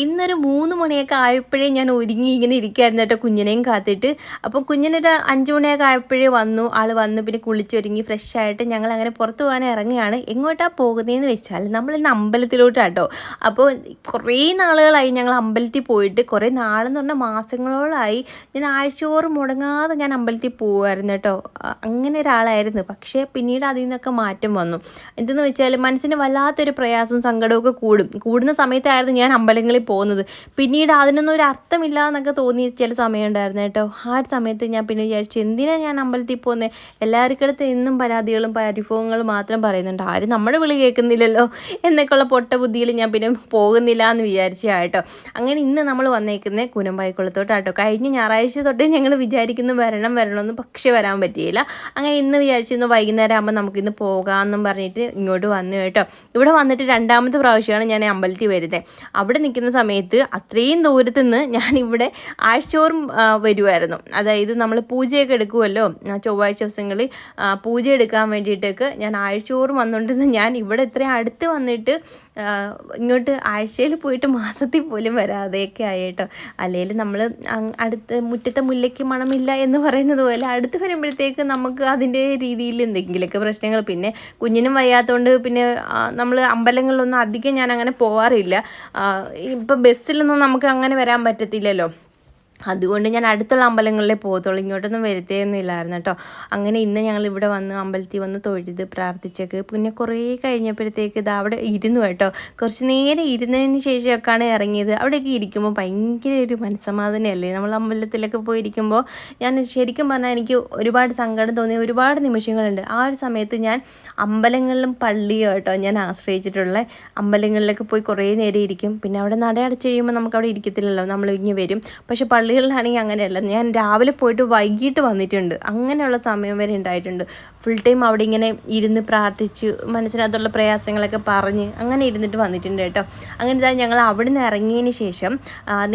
ഇന്നൊരു 3 മണിയൊക്കെ ആയപ്പോഴേ ഞാൻ ഒരുങ്ങി ഇങ്ങനെ ഇരിക്കുകയായിരുന്നു കേട്ടോ, കുഞ്ഞിനെയും കാത്തിട്ട്. അപ്പോൾ കുഞ്ഞിനൊരു 5 മണിയൊക്കെ ആയപ്പോഴേ വന്നു, ആൾ വന്നു. പിന്നെ കുളിച്ചൊരുങ്ങി ഫ്രഷായിട്ട് ഞങ്ങൾ അങ്ങനെ പുറത്ത് പോകാൻ ഇറങ്ങുകയാണ്. എങ്ങോട്ടാണ് പോകുന്നതെന്ന് വെച്ചാൽ നമ്മളിന്ന് അമ്പലത്തിലോട്ടാട്ടോ. അപ്പോൾ കുറേ നാളുകളായി ഞങ്ങൾ അമ്പലത്തിൽ പോയിട്ട്, കുറേ നാളെന്ന് പറഞ്ഞാൽ മാസങ്ങളോളമായി ഞാൻ ആഴ്ചയോറും മുടങ്ങാതെ ഞാൻ അമ്പലത്തിൽ പോകുമായിരുന്നു കേട്ടോ. അങ്ങനെ ഒരാളായിരുന്നു. പക്ഷേ പിന്നീട് അതിൽ നിന്നൊക്കെ മാറ്റം വന്നു. എന്തെന്ന് വെച്ചാൽ മനസ്സിന് വല്ലാത്തൊരു പ്രയാസവും സങ്കടമൊക്കെ കൂടുന്ന സമയത്തായിരുന്നു ഞാൻ അമ്പലങ്ങളിൽ പോകുന്നത്. പിന്നീട് അതിനൊന്നും ഒരു അർത്ഥമില്ല എന്നൊക്കെ തോന്നിയ ചില സമയം ഉണ്ടായിരുന്നു കേട്ടോ. ആ ഒരു സമയത്ത് ഞാൻ പിന്നെ വിചാരിച്ചു, എന്തിനാണ് ഞാൻ അമ്പലത്തിൽ പോകുന്നത്? എല്ലാവർക്കടുത്ത് എന്നും പരാതികളും പരിഭവങ്ങളും മാത്രം പറയുന്നുണ്ട്, ആരും നമ്മുടെ വിളി കേൾക്കുന്നില്ലല്ലോ എന്നൊക്കെയുള്ള പൊട്ട ബുദ്ധിയിൽ ഞാൻ പിന്നെ പോകുന്നില്ല എന്ന് വിചാരിച്ചാട്ടോ. അങ്ങനെ ഇന്ന് നമ്മൾ വന്നേക്കുന്നത് കുനമ്പായിക്കുളത്തോട്ടാട്ടോ. കഴിഞ്ഞ ഞായറാഴ്ച തൊട്ടേ ഞങ്ങൾ വിചാരിക്കുന്നു വരണമെന്ന്, പക്ഷേ വരാൻ പറ്റിയില്ല. അങ്ങനെ ഇന്ന് വിചാരിച്ചിരുന്നു വൈകുന്നേരം ആകുമ്പോൾ നമുക്കിന്ന് പോകാമെന്നും പറഞ്ഞിട്ട് ഇങ്ങോട്ട് വന്നു കേട്ടോ. ഇവിടെ വന്നിട്ട് 2ാമത്തെ പ്രാവശ്യമാണ് ഞാൻ അമ്പലത്തിൽ വരുന്നത്. അവിടെ നിൽക്കുന്ന സമയത്ത് അത്രയും ദൂരത്തു നിന്ന് ഞാനിവിടെ ആഴ്ചയോറും വരുമായിരുന്നു. അതായത് നമ്മൾ പൂജയൊക്കെ എടുക്കുമല്ലോ ചൊവ്വാഴ്ച ദിവസങ്ങളിൽ, പൂജ എടുക്കാൻ വേണ്ടിയിട്ടൊക്കെ ഞാൻ ആഴ്ചയോറും വന്നുകൊണ്ടിരുന്ന ഞാൻ ഇവിടെ ഇത്രയും അടുത്ത് വന്നിട്ട് ഇങ്ങോട്ട് ആഴ്ചയിൽ പോയിട്ട് മാസത്തിൽ പോലും വരാതെയൊക്കെ ആയിട്ടോ. അല്ലെങ്കിൽ നമ്മൾ അടുത്ത് മുറ്റത്തെ മുല്ലയ്ക്ക് മണമില്ല എന്ന് പറയുന്നത് പോലെ അടുത്ത് വരുമ്പോഴത്തേക്ക് നമുക്ക് അതിൻ്റെ രീതിയിൽ എന്തെങ്കിലുമൊക്കെ പ്രശ്നങ്ങൾ. പിന്നെ കുഞ്ഞിനും വയ്യാത്തതുകൊണ്ട് പിന്നെ നമ്മൾ അമ്പലങ്ങളിലൊന്നും അധികം ഞാൻ അങ്ങനെ പോവാറില്ല. ഇപ്പം ബസ്സിലൊന്നും നമുക്ക് അങ്ങനെ വരാൻ പറ്റത്തില്ലല്ലോ. അതുകൊണ്ട് ഞാൻ അടുത്തുള്ള അമ്പലങ്ങളിലേ പോകത്തുള്ളൂ, ഇങ്ങോട്ടൊന്നും വരുത്തേന്നില്ലായിരുന്നു കേട്ടോ. അങ്ങനെ ഇന്ന് ഞങ്ങൾ ഇവിടെ വന്ന് അമ്പലത്തിൽ വന്ന് തൊഴുത് പ്രാർത്ഥിച്ചൊക്കെ പിന്നെ കുറേ കഴിഞ്ഞപ്പോഴത്തേക്ക് ഇത് അവിടെ ഇരുന്നു കേട്ടോ. കുറച്ച് നേരം ഇരുന്നതിന് ശേഷമൊക്കെയാണ് ഇറങ്ങിയത്. അവിടെയൊക്കെ ഇരിക്കുമ്പോൾ ഭയങ്കര ഒരു മനസ്സമാധാനമല്ലേ നമ്മൾ അമ്പലത്തിലൊക്കെ പോയിരിക്കുമ്പോൾ. ഞാൻ ശരിക്കും പറഞ്ഞാൽ എനിക്ക് ഒരുപാട് സങ്കടം തോന്നിയ ഒരുപാട് നിമിഷങ്ങളുണ്ട്. ആ ഒരു സമയത്ത് ഞാൻ അമ്പലങ്ങളിലും പള്ളിയോ കേട്ടോ ഞാൻ ആശ്രയിച്ചിട്ടുള്ള. അമ്പലങ്ങളിലൊക്കെ പോയി കുറേ നേരം ഇരിക്കും. പിന്നെ അവിടെ നട അടച്ച് കഴിയുമ്പോൾ നമുക്ക് അവിടെ ഇരിക്കത്തില്ലല്ലോ, നമ്മൾ ഇങ്ങനെ വരും. പക്ഷേ പള്ളികളിലാണെങ്കിൽ അങ്ങനെയല്ല, ഞാൻ രാവിലെ പോയിട്ട് വൈകിട്ട് വന്നിട്ടുണ്ട്. അങ്ങനെയുള്ള സമയം വരെ ഉണ്ടായിട്ടുണ്ട്. ഫുൾ ടൈം അവിടെ ഇങ്ങനെ ഇരുന്ന് പ്രാർത്ഥിച്ച് മനസ്സിനകത്തുള്ള പ്രയാസങ്ങളൊക്കെ പറഞ്ഞ് അങ്ങനെ ഇരുന്നിട്ട് വന്നിട്ടുണ്ട് കേട്ടോ. അങ്ങനെ ഇതാ ഞങ്ങൾ അവിടെ നിന്ന് ഇറങ്ങിയതിന് ശേഷം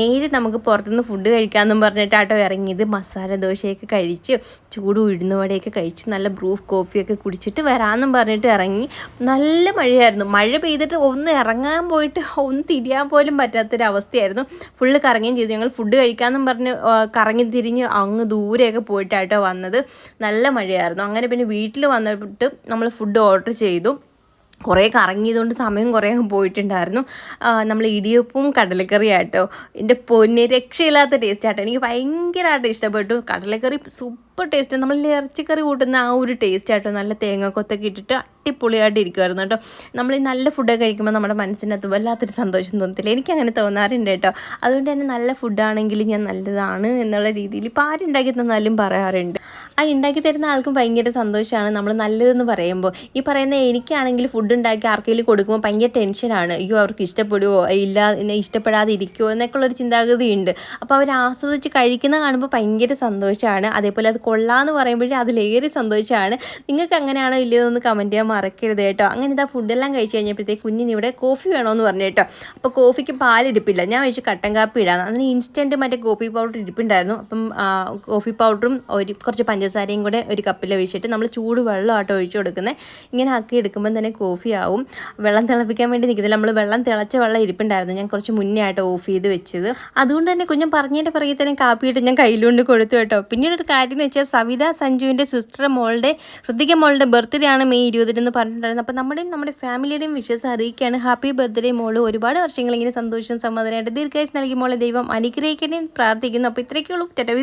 നേരെ നമുക്ക് പുറത്തുനിന്ന് ഫുഡ് കഴിക്കാമെന്നും പറഞ്ഞിട്ടാട്ടോ ഇറങ്ങിയത്. മസാല ദോശയൊക്കെ കഴിച്ച് ചൂട് ഉഴുന്നുവടയൊക്കെ കഴിച്ച് നല്ല ബ്രൂഫ് കോഫിയൊക്കെ കുടിച്ചിട്ട് വരാമെന്നും പറഞ്ഞിട്ട് ഇറങ്ങി. നല്ല മഴയായിരുന്നു. മഴ പെയ്തിട്ട് ഒന്ന് ഇറങ്ങാൻ പോയിട്ട് ഒന്ന് തിരിയാൻ പോലും പറ്റാത്തൊരവസ്ഥയായിരുന്നു. ഫുള്ള് കറങ്ങുകയും ചെയ്തു. ഞങ്ങൾ ഫുഡ് കഴിക്കാമെന്നും പറഞ്ഞ് കറങ്ങി തിരിഞ്ഞ് അങ്ങ് ദൂരെയൊക്കെ പോയിട്ടാട്ടോ വന്നത്. നല്ല മഴയായിരുന്നു. അങ്ങനെ പിന്നെ വീട്ടിൽ വന്നിട്ട് നമ്മൾ ഫുഡ് ഓർഡർ ചെയ്തു. കുറേ കറങ്ങിയതുകൊണ്ട് സമയം കുറേ പോയിട്ടുണ്ടായിരുന്നു. നമ്മൾ ഇടിയപ്പവും കടലക്കറിയാട്ടോ. എൻ്റെ പൊന്നെ രക്ഷയില്ലാത്ത ടേസ്റ്റാട്ടോ. എനിക്ക് ഭയങ്കരമായിട്ട് ഇഷ്ടപ്പെട്ടു. കടലക്കറി സൂപ്പർ ടേസ്റ്റ്. നമ്മൾ ഇറച്ചിക്കറി കൂട്ടുന്ന ആ ഒരു ടേസ്റ്റ് ആട്ടോ. നല്ല തേങ്ങക്കൊത്തൊക്കെ ഇട്ടിട്ട് അടിപൊളിയായിട്ട് ഇരിക്കുമായിരുന്നു കേട്ടോ. നമ്മൾ ഈ നല്ല ഫുഡൊക്കെ കഴിക്കുമ്പോൾ നമ്മുടെ മനസ്സിനകത്ത് വല്ലാത്തൊരു സന്തോഷം തോന്നത്തില്ല. എനിക്കങ്ങനെ തോന്നാറുണ്ട് കേട്ടോ. അതുകൊണ്ട് തന്നെ നല്ല ഫുഡാണെങ്കിൽ ഞാൻ നല്ലതാണ് എന്നുള്ള രീതിയിൽ ഇപ്പോൾ ആരുണ്ടാക്കി തന്നാലും പറയാറുണ്ട്. ആ ഉണ്ടാക്കി തരുന്ന ആൾക്കും ഭയങ്കര സന്തോഷമാണ് നമ്മൾ നല്ലതെന്ന് പറയുമ്പോൾ. ഈ പറയുന്ന എനിക്കാണെങ്കിൽ ഫുഡ് ഉണ്ടാക്കി ആർക്കെങ്കിലും കൊടുക്കുമ്പോൾ ഭയങ്കര ടെൻഷനാണ്. അയ്യോ അവർക്ക് ഇഷ്ടപ്പെടുമോ ഇല്ല, ഇഷ്ടപ്പെടാതെ ഇരിക്കുമോ എന്നൊക്കെയുള്ളൊരു ചിന്താഗതിയുണ്ട്. അപ്പോൾ അവർ ആസ്വദിച്ച് കഴിക്കുന്ന കാണുമ്പോൾ ഭയങ്കര സന്തോഷമാണ്. അതേപോലെ അത് കൊള്ളാമെന്ന് പറയുമ്പോഴേ അതിലേറെ സന്തോഷമാണ്. നിങ്ങൾക്ക് അങ്ങനെയാണോ ഇല്ലയോ എന്ന് കമൻറ്റ് ചെയ്യാൻ മറക്കരുത് കേട്ടോ. അങ്ങനെ ഇതാ ഫുഡെല്ലാം കഴിച്ച് കഴിഞ്ഞപ്പോഴത്തേക്ക് കുഞ്ഞിനിവിടെ കോഫി വേണമെന്ന് പറഞ്ഞു കേട്ടോ. അപ്പോൾ കോഫിക്ക് പാലിരിപ്പില്ല, ഞാൻ വെച്ച് കട്ടൻ കാപ്പി ഇടാം. അതിന് ഇൻസ്റ്റൻറ്റ് മറ്റേ കോഫി പൗഡർ ഇരിപ്പുണ്ടായിരുന്നു. അപ്പം കോഫി പൗഡറും കുറച്ച് പഞ്ചസാരയും കൂടെ ഒരു കപ്പിൽ ഒഴിച്ചിട്ട് നമ്മൾ ചൂട് വെള്ളം ആട്ടോ ഒഴിച്ച് കൊടുക്കുന്നത്. ഇങ്ങനെ ആക്കി എടുക്കുമ്പം തന്നെ കോഫി ആവും. വെള്ളം തിളപ്പിക്കാൻ വേണ്ടി നിൽക്കുന്നില്ല, നമ്മൾ വെള്ളം തിളച്ച വെള്ളം ഇരിപ്പുണ്ടായിരുന്നു. ഞാൻ കുറച്ച് മുന്നേ ആയിട്ട് ഓഫ് ചെയ്ത് വെച്ചത്. അതുകൊണ്ട് തന്നെ കുഞ്ഞൻ പറഞ്ഞതിൻ്റെ പിറകെ തന്നെ കാപ്പിയിട്ട് ഞാൻ കയ്യിലുകൊണ്ട് കൊടുത്തു കേട്ടോ. പിന്നീട് ഒരു കാര്യം എന്ന് വെച്ചാൽ സവിത സഞ്ജുവിൻ്റെ സിസ്റ്റർ മോളുടെ ഹൃതിക മോളുടെ ബർത്ത്ഡേ ആണ് മെയ് 20 പറഞ്ഞിട്ടുണ്ടായിരുന്നു. അപ്പോൾ നമ്മുടെ ഫാമിലിയുടെയും വിഷസ് അറിയിക്കുകയാണ്. ഹാപ്പി ബർത്ത്ഡേ മോള്. ഒരുപാട് വർഷങ്ങൾ ഇങ്ങനെ സന്തോഷം സമാധാനമായിട്ട് ദീർഘായുസ് നൽകി മോളെ ദൈവം അനുഗ്രഹിക്കണേ പ്രാർത്ഥിക്കുന്നു. അപ്പോൾ ഇത്രയൊക്കെയുള്ളൂ. ടാറ്റാ.